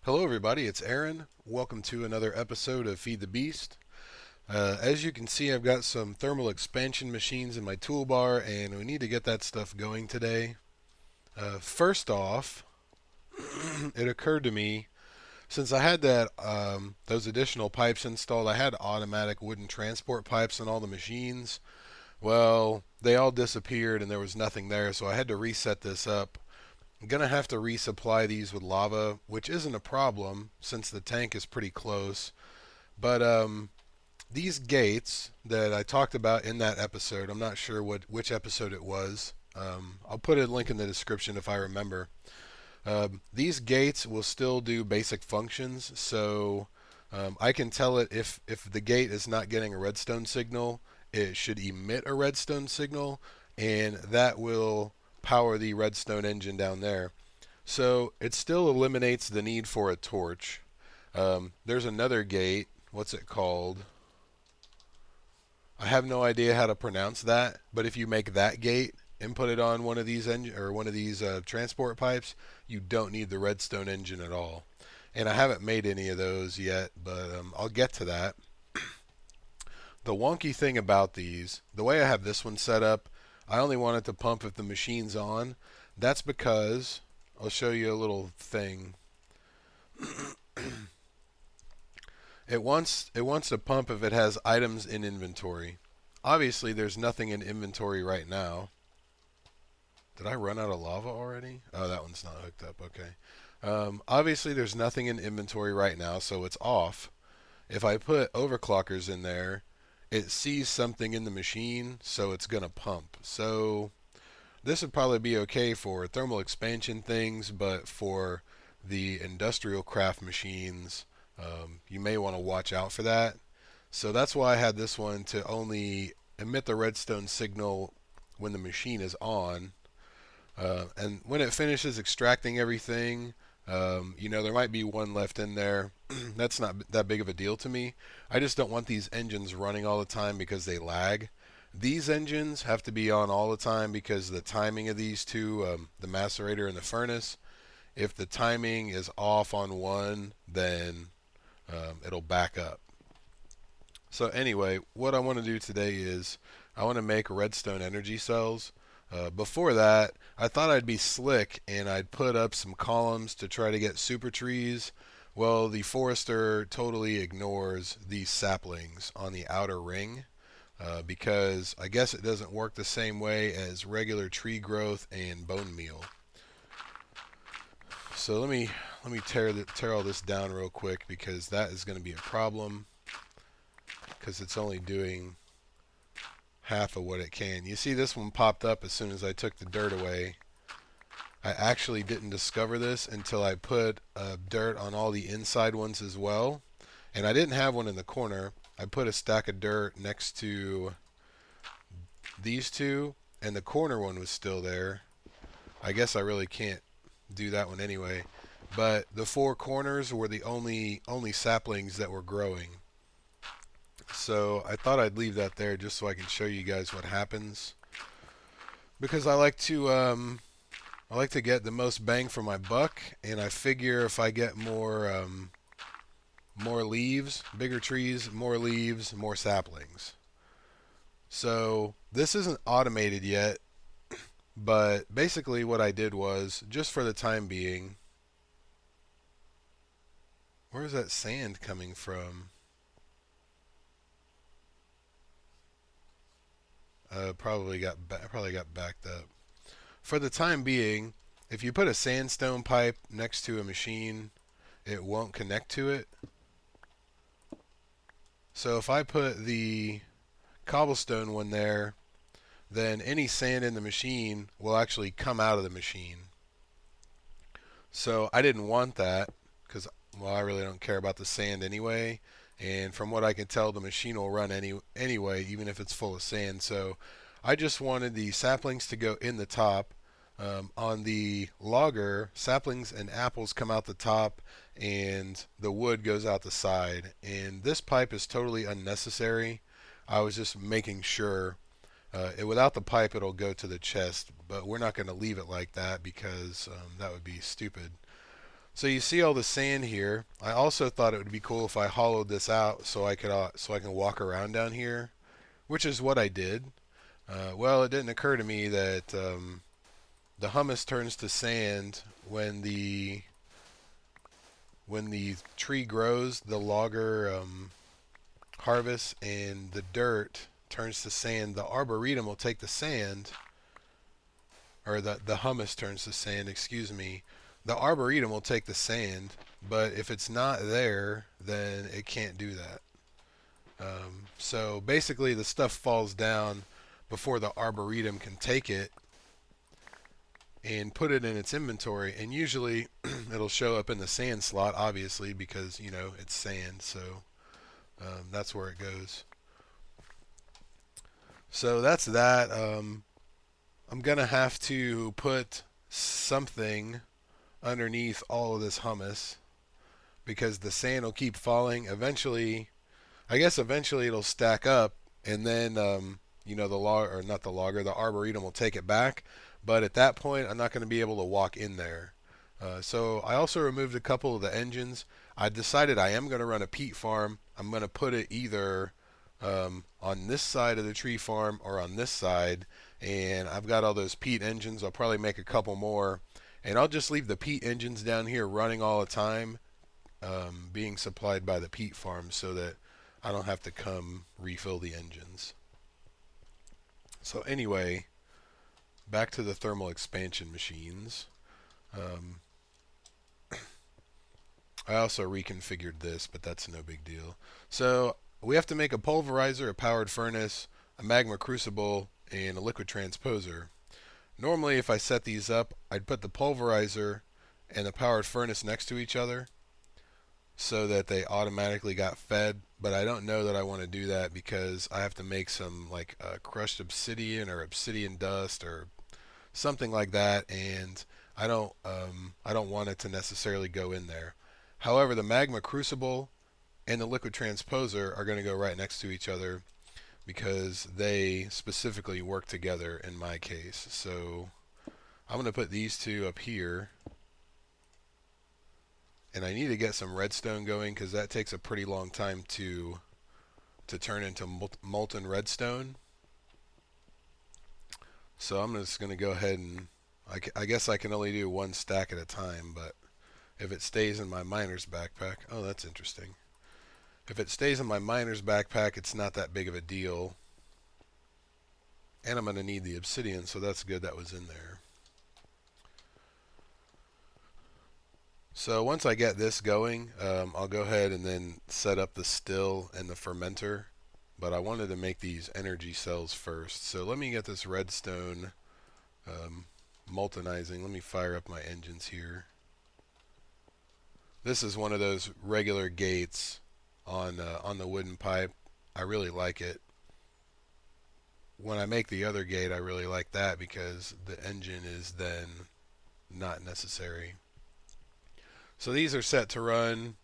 Hello, everybody. It's Aaron. Welcome to another episode of Feed the Beast. As you can see, I've got some thermal expansion machines in my toolbar, and we need to get that stuff going today. First off, it occurred to me since I had those additional pipes installed, I had automatic wooden transport pipes on all the machines. Well, they all disappeared, and there was nothing there, so I had to reset this up. I'm gonna have to resupply these with lava, which isn't a problem since the tank is pretty close. But these gates that I talked about in that episode, I'm not sure which episode it was. I'll put a link in the description if I remember. These gates will still do basic functions, so I can tell it if the gate is not getting a redstone signal, it should emit a redstone signal, and that will power the redstone engine down there. So it still eliminates the need for a torch. There's another gate. What's it called? I have no idea how to pronounce that, but if you make that gate and put it on one of these transport pipes, you don't need the redstone engine at all. And I haven't made any of those yet, but I'll get to that. The wonky thing about these, the way I have this one set up, I only want it to pump if the machine's on. That's because I'll show you a little thing. It wants to pump if it has items in inventory. Obviously, there's nothing in inventory right now. Did I run out of lava already? Oh, that one's not hooked up. Okay. Obviously, there's nothing in inventory right now, so it's off. If I put overclockers in there, it sees something in the machine, so it's going to pump. So this would probably be okay for thermal expansion things, but for the industrial craft machines, you may want to watch out for that. So that's why I had this one to only emit the redstone signal when the machine is on. And when it finishes extracting everything, there might be one left in there. That's not that big of a deal to me. I just don't want these engines running all the time because they lag. These engines have to be on all the time because the timing of these two, the macerator and the furnace, if the timing is off on one, then it'll back up. So anyway, what I want to do today is I want to make redstone energy cells. Before that, I thought I'd be slick and I'd put up some columns to try to get super trees. Well, the forester totally ignores these saplings on the outer ring because I guess it doesn't work the same way as regular tree growth and bone meal. So let me tear all this down real quick because that is going to be a problem because it's only doing half of what it can. You see this one popped up as soon as I took the dirt away. I actually didn't discover this until I put dirt on all the inside ones as well. And I didn't have one in the corner. I put a stack of dirt next to these two, and the corner one was still there. I guess I really can't do that one anyway. But the four corners were the only saplings that were growing. So I thought I'd leave that there just so I can show you guys what happens. Because I like to get the most bang for my buck, and I figure if I get more leaves, bigger trees, more leaves, more saplings. So this isn't automated yet, but basically what I did was, just for the time being, where's that sand coming from? Probably got backed up. For the time being, if you put a sandstone pipe next to a machine, it won't connect to it. So if I put the cobblestone one there, then any sand in the machine will actually come out of the machine. So I didn't want that because, well, I really don't care about the sand anyway. And from what I can tell, the machine will run anyway, even if it's full of sand. So I just wanted the saplings to go in the top. On the logger, saplings and apples come out the top, and the wood goes out the side. And this pipe is totally unnecessary. I was just making sure. Without the pipe, it'll go to the chest, but we're not going to leave it like that because that would be stupid. So you see all the sand here. I also thought it would be cool if I hollowed this out so I can walk around down here, which is what I did. Well, it didn't occur to me that the humus turns to sand when the tree grows. The logger harvests, and the dirt turns to sand. The arboretum will take the sand, or the humus turns to sand. Excuse me. The arboretum will take the sand, but if it's not there, then it can't do that. So basically, the stuff falls down before the arboretum can take it and put it in its inventory. And usually, it'll show up in the sand slot, obviously, because it's sand. So that's where it goes. So that's that. I'm gonna have to put something underneath all of this humus because the sand will keep falling. Eventually, I guess eventually it'll stack up, and then the log or not the logger, the arboretum will take it back. But at that point, I'm not going to be able to walk in there. So I also removed a couple of the engines. I decided I am going to run a peat farm. I'm going to put it either on this side of the tree farm or on this side. And I've got all those peat engines. I'll probably make a couple more. And I'll just leave the peat engines down here running all the time, being supplied by the peat farm so that I don't have to come refill the engines. So anyway, back to the thermal expansion machines. Um, I also reconfigured this, but that's no big deal. So we have to make a pulverizer, a powered furnace, a magma crucible, and a liquid transposer. Normally, if I set these up, I'd put the pulverizer and the powered furnace next to each other so that they automatically got fed, but I don't know that I want to do that because I have to make some like crushed obsidian or obsidian dust or something like that, and I don't want it to necessarily go in there. However, the magma crucible and the liquid transposer are going to go right next to each other because they specifically work together in my case. So I'm going to put these two up here, and I need to get some redstone going because that takes a pretty long time to turn into molten redstone. So I'm just going to go ahead and I guess I can only do one stack at a time, but if it stays in my miner's backpack, oh, that's interesting. If it stays in my miner's backpack, it's not that big of a deal. And I'm going to need the obsidian, so that's good that was in there. So once I get this going, I'll go ahead and then set up the still and the fermenter. But I wanted to make these energy cells first. So let me get this redstone moltenizing. Let me fire up my engines here. This is one of those regular gates on the wooden pipe. I really like it. When I make the other gate, I really like that because the engine is then not necessary. So these are set to run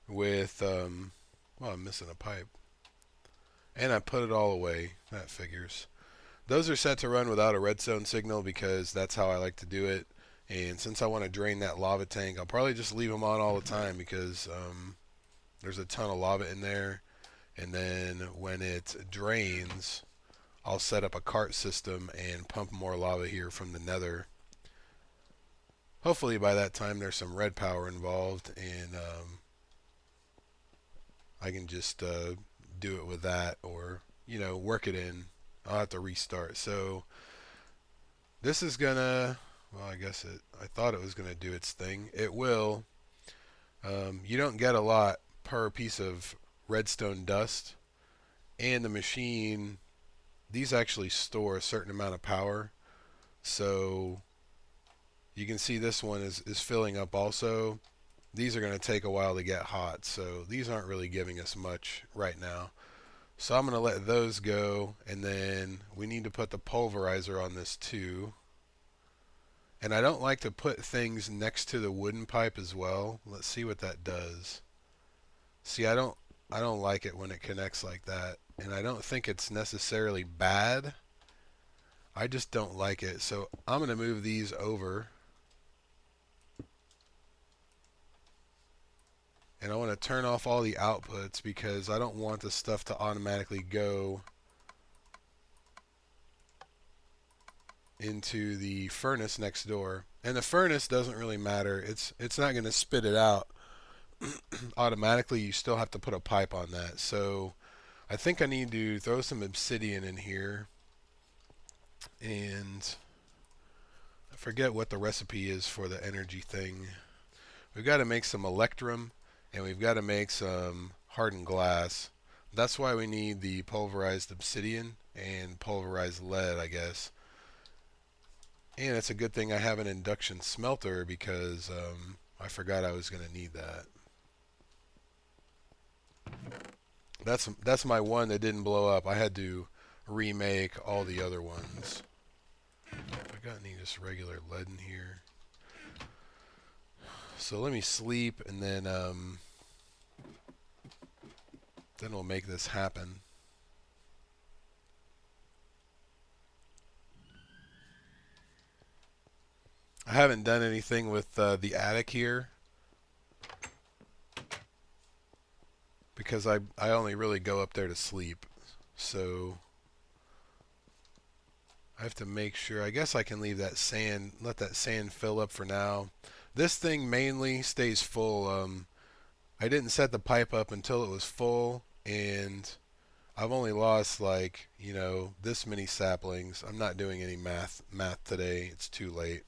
with, well, I'm missing a pipe. And I put it all away. That figures. Those are set to run without a redstone signal because that's how I like to do it. And since I want to drain that lava tank, I'll probably just leave them on all the time because there's a ton of lava in there. And then when it drains, I'll set up a cart system and pump more lava here from the nether. Hopefully by that time there's some red power involved, and I can just do it with that, or work it in. I'll have to restart. So this is gonna, well, I thought it was gonna do its thing. It will. You don't get a lot per piece of redstone dust, and the machine, these actually store a certain amount of power. So you can see this one is filling up also. These are going to take a while to get hot, so these aren't really giving us much right now. So I'm going to let those go, and then we need to put the pulverizer on this too. And I don't like to put things next to the wooden pipe as well. Let's see what that does. See, I don't like it when it connects like that, and I don't think it's necessarily bad. I just don't like it. So I'm going to move these over. And I want to turn off all the outputs because I don't want the stuff to automatically go into the furnace next door. And the furnace doesn't really matter. It's not going to spit it out automatically. You still have to put a pipe on that. So I think I need to throw some obsidian in here. And I forget what the recipe is for the energy thing. We've got to make some electrum, and we've got to make some hardened glass. That's why we need the pulverized obsidian and pulverized lead, I guess. And it's a good thing I have an induction smelter because I forgot I was going to need that. That's my one that didn't blow up. I had to remake all the other ones. I got any just regular lead in here? So let me sleep, and then we'll make this happen. I haven't done anything with the attic here because I only really go up there to sleep. So I have to make sure. I guess I can leave that sand, let that sand fill up for now. This thing mainly stays full. I didn't set the pipe up until it was full, and I've only lost like, this many saplings. I'm not doing any math today. It's too late.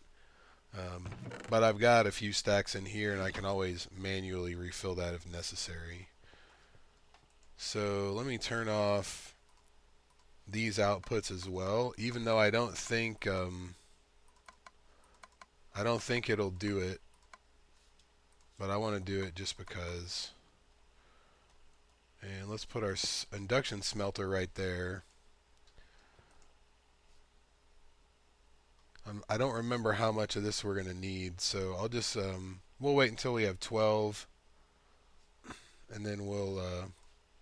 But I've got a few stacks in here, and I can always manually refill that if necessary. So let me turn off these outputs as well, even though I don't think it'll do it, but I want to do it just because. And let's put our induction smelter right there. I don't remember how much of this we're going to need, so I'll just we'll wait until we have 12, and then we'll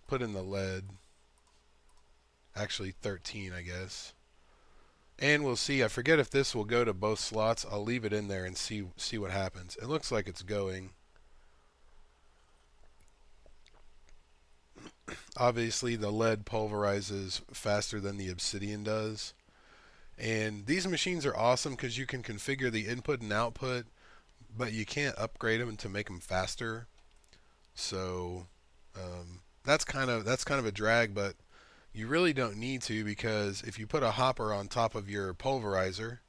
put in the lead. Actually 13, I guess. And we'll see. I forget if this will go to both slots. I'll leave it in there and see what happens. It looks like it's going. Obviously, the lead pulverizes faster than the obsidian does. And these machines are awesome because you can configure the input and output, but you can't upgrade them to make them faster. So that's kind of a drag, but you really don't need to, because if you put a hopper on top of your pulverizer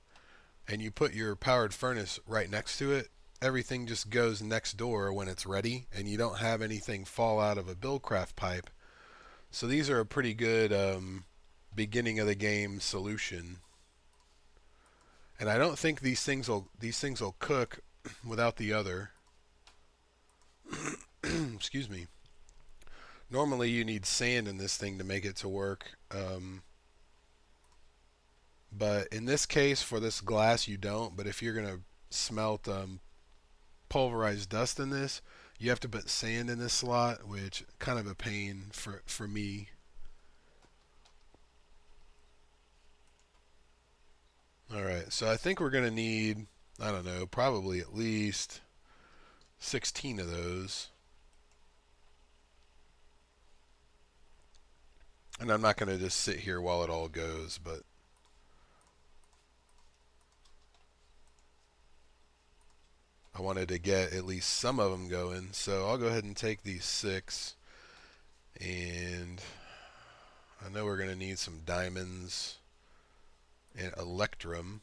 and you put your powered furnace right next to it, everything just goes next door when it's ready, and you don't have anything fall out of a Buildcraft pipe. So these are a pretty good beginning of the game solution. And I don't think these things will cook without the other. Excuse me. Normally you need sand in this thing to make it to work. But in this case, for this glass, you don't. But if you're going to smelt pulverized dust in this, you have to put sand in this slot, which kind of a pain for me. Alright, so I think we're going to need, I don't know, probably at least 16 of those. And I'm not going to just sit here while it all goes, but I wanted to get at least some of them going. So I'll go ahead and take these 6. And I know we're going to need some diamonds and electrum.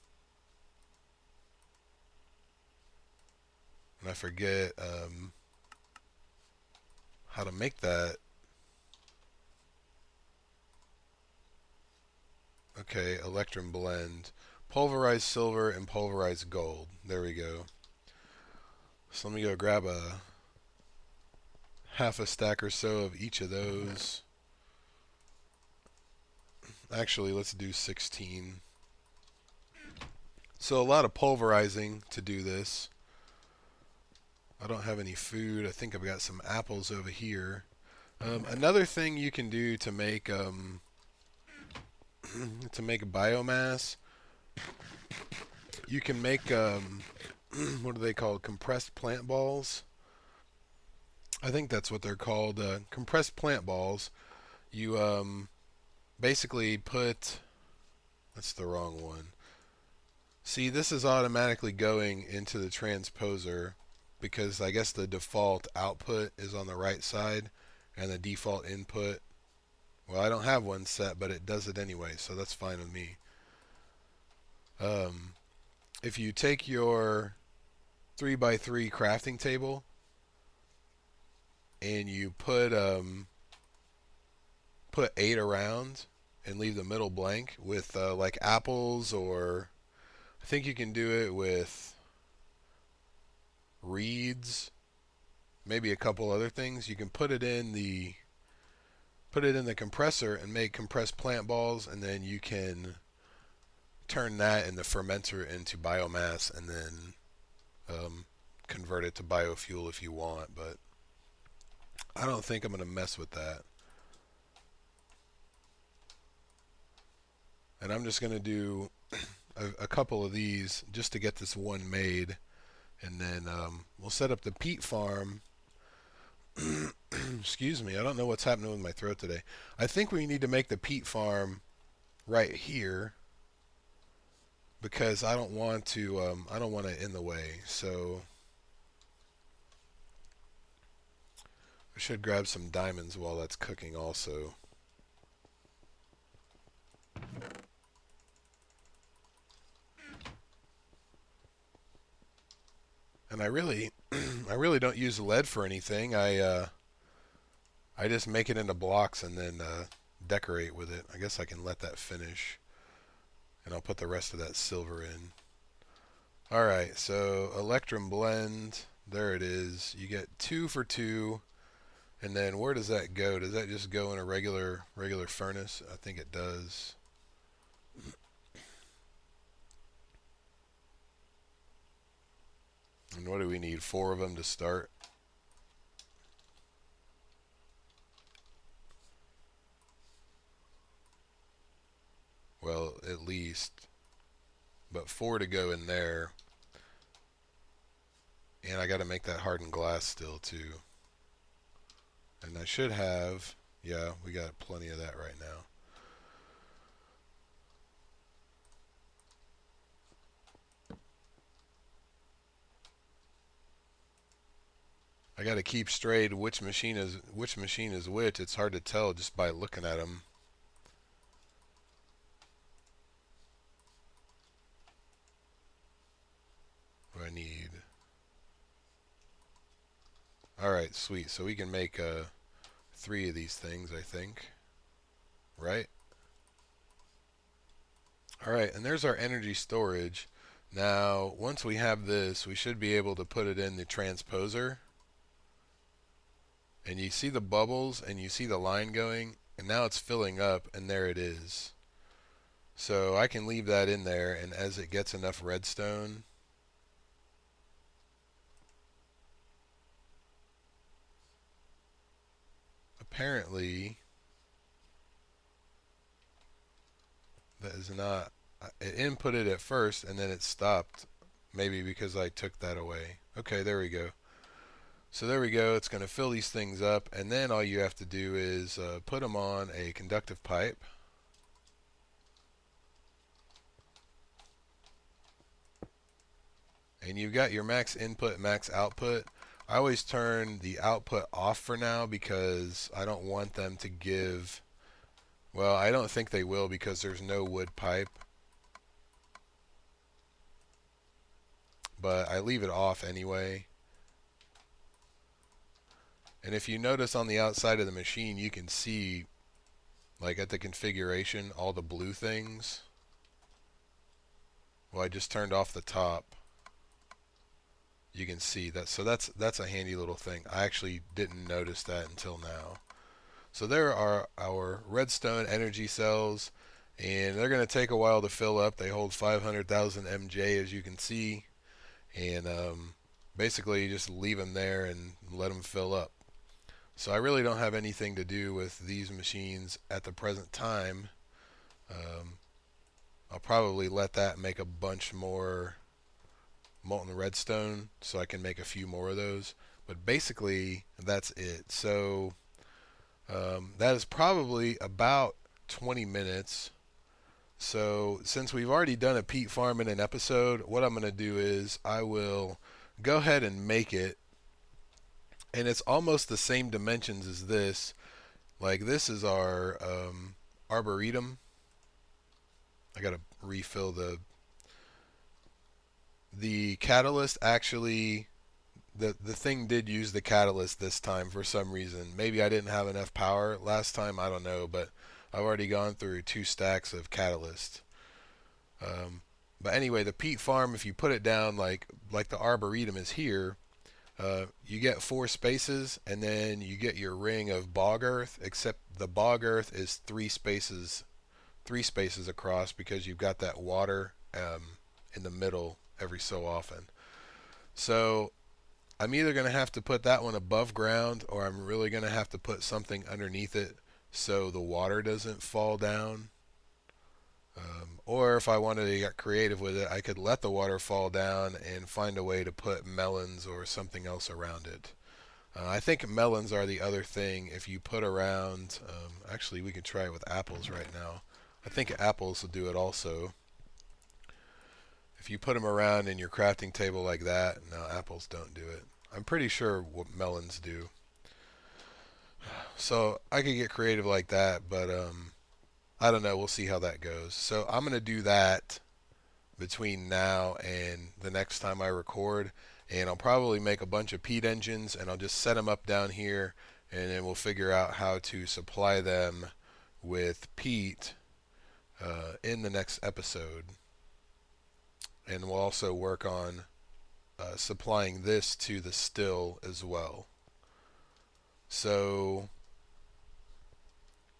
And I forget how to make that. Okay, electrum blend. Pulverized silver and pulverized gold. There we go. So let me go grab a half a stack or so of each of those. Actually, let's do 16. So a lot of pulverizing to do this. I don't have any food. I think I've got some apples over here. Another thing you can do to make biomass, you can make what are they called? Compressed plant balls. I think that's what they're called, compressed plant balls. You basically put, that's the wrong one. See, this is automatically going into the transposer because I guess the default output is on the right side and the default input, well, I don't have one set, but it does it anyway, so that's fine with me. Um, if you take your 3x3 crafting table and you put 8 around and leave the middle blank with like apples, or I think you can do it with reeds, maybe a couple other things. You can put it in the compressor and make compressed plant balls, and then you can turn that in the fermenter into biomass and then convert it to biofuel if you want. But I don't think I'm going to mess with that. And I'm just going to do a couple of these just to get this one made. And then we'll set up the peat farm. Excuse me, I don't know what's happening with my throat today. I think we need to make the peat farm right here because I don't want it in the way. So I should grab some diamonds while that's cooking also. And I really I really don't use lead for anything. I just make it into blocks and then decorate with it. I guess I can let that finish, and I'll put the rest of that silver in. All right, so Electrum blend, there it is. You get 2 for 2, and then where does that go? Does that just go in a regular furnace? I think it does. And what do we need? 4 of them to start. Well, at least, but 4 to go in there. And I got to make that hardened glass still too. And I should have, yeah, we got plenty of that right now. I got to keep straight which machine is which. It's hard to tell just by looking at them. What do I need? All right, sweet. So we can make 3 of these things, I think. Right? All right, and there's our energy storage. Now, once we have this, we should be able to put it in the transposer. And you see the bubbles and you see the line going, and now it's filling up, and there it is. So I can leave that in there, and as it gets enough redstone, apparently that is not, it inputted at first and then it stopped, maybe because I took that away. Okay, there we go. So there we go. It's going to fill these things up, and then all you have to do is put them on a conductive pipe. And you've got your max input, max output. I always turn the output off for now because I don't want them to give, well, I don't think they will because there's no wood pipe. But I leave it off anyway. And if you notice on the outside of the machine, you can see, like at the configuration, all the blue things. Well, I just turned off the top. You can see that. So that's a handy little thing. I actually didn't notice that until now. So there are our redstone energy cells, and they're going to take a while to fill up. They hold 500,000 MJ, as you can see, and basically you just leave them there and let them fill up. So I really don't have anything to do with these machines at the present time. I'll probably let that make a bunch more molten redstone so I can make a few more of those. But basically, that's it. So that is probably about 20 minutes. So since we've already done a peat farm in an episode, what I'm going to do is I will go ahead and make it. And it's almost the same dimensions as this. Like this is our arboretum. I got to refill the catalyst. Actually, the thing did use the catalyst this time for some reason. Maybe I didn't have enough power last time, I don't know, but I've already gone through 2 stacks of catalyst. Um, but anyway, the peat farm, if you put it down like the arboretum is here, you get 4 spaces, and then you get your ring of bog earth. Except the bog earth is 3 spaces across because you've got that water in the middle every so often. So I'm either going to have to put that one above ground, or I'm really going to have to put something underneath it so the water doesn't fall down. Or if I wanted to get creative with it, I could let the water fall down and find a way to put melons or something else around it. I think melons are the other thing. If you put around, actually we can try it with apples right now. I think apples will do it also. If you put them around in your crafting table like that, no, apples don't do it. I'm pretty sure what melons do. So I could get creative like that, but I don't know. We'll see how that goes. So I'm going to do that between now and the next time I record. And I'll probably make a bunch of peat engines, and I'll just set them up down here, and then we'll figure out how to supply them with peat in the next episode. And we'll also work on supplying this to the still as well. So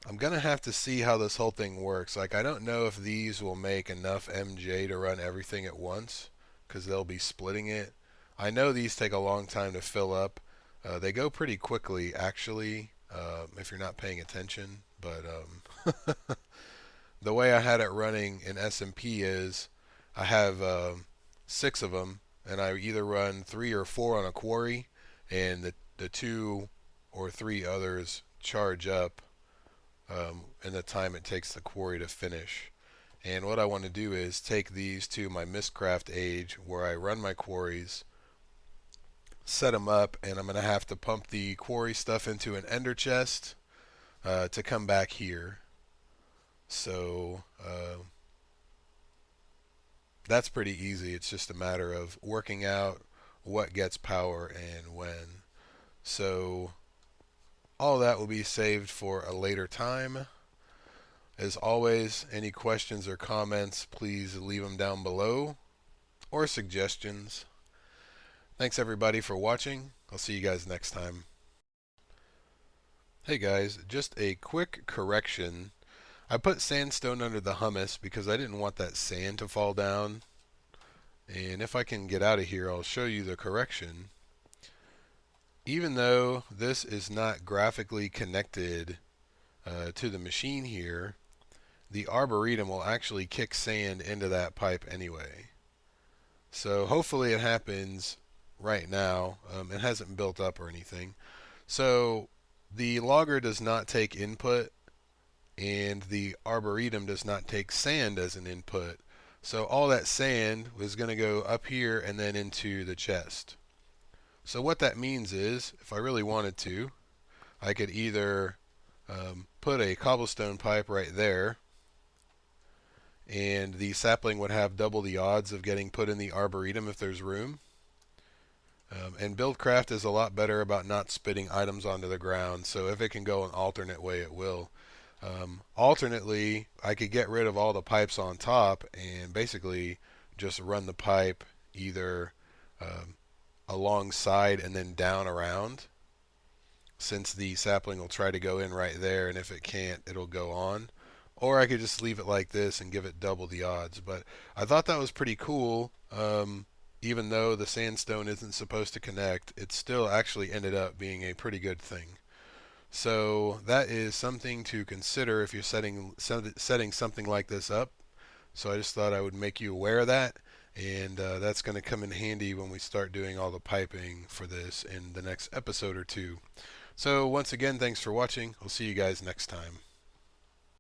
I'm going to have to see how this whole thing works. Like, I don't know if these will make enough MJ to run everything at once, because they'll be splitting it. I know these take a long time to fill up. They go pretty quickly, actually, if you're not paying attention. But the way I had it running in SMP is I have 6 of them, and I either run 3 or 4 on a quarry, and the 2 or 3 others charge up in the time it takes the quarry to finish. And what I want to do is take these to my Mistcraft age where I run my quarries, set them up, and I'm going to have to pump the quarry stuff into an ender chest to come back here. So that's pretty easy. It's just a matter of working out what gets power and when. So all that will be saved for a later time. As always, any questions or comments, please leave them down below, or suggestions. Thanks everybody for watching. I'll see you guys next time. Hey guys, just a quick correction. I put sandstone under the hummus because I didn't want that sand to fall down. And if I can get out of here, I'll show you the correction. Even though this is not graphically connected to the machine here, the arboretum will actually kick sand into that pipe anyway. So hopefully it happens right now. It hasn't built up or anything. So the logger does not take input, and the arboretum does not take sand as an input. So all that sand was going to go up here and then into the chest. So what that means is, if I really wanted to, I could either put a cobblestone pipe right there, and the sapling would have double the odds of getting put in the arboretum if there's room. And Buildcraft is a lot better about not spitting items onto the ground, so if it can go an alternate way, it will. Alternately, I could get rid of all the pipes on top and basically just run the pipe either alongside and then down around, since the sapling will try to go in right there, and if it can't, it'll go on. Or I could just leave it like this and give it double the odds. But I thought that was pretty cool. Even though the sandstone isn't supposed to connect, it still actually ended up being a pretty good thing. So that is something to consider if you're setting something like this up. So I just thought I would make you aware of that. And that's going to come in handy when we start doing all the piping for this in the next episode or two. So once again, thanks for watching. I'll see you guys next time.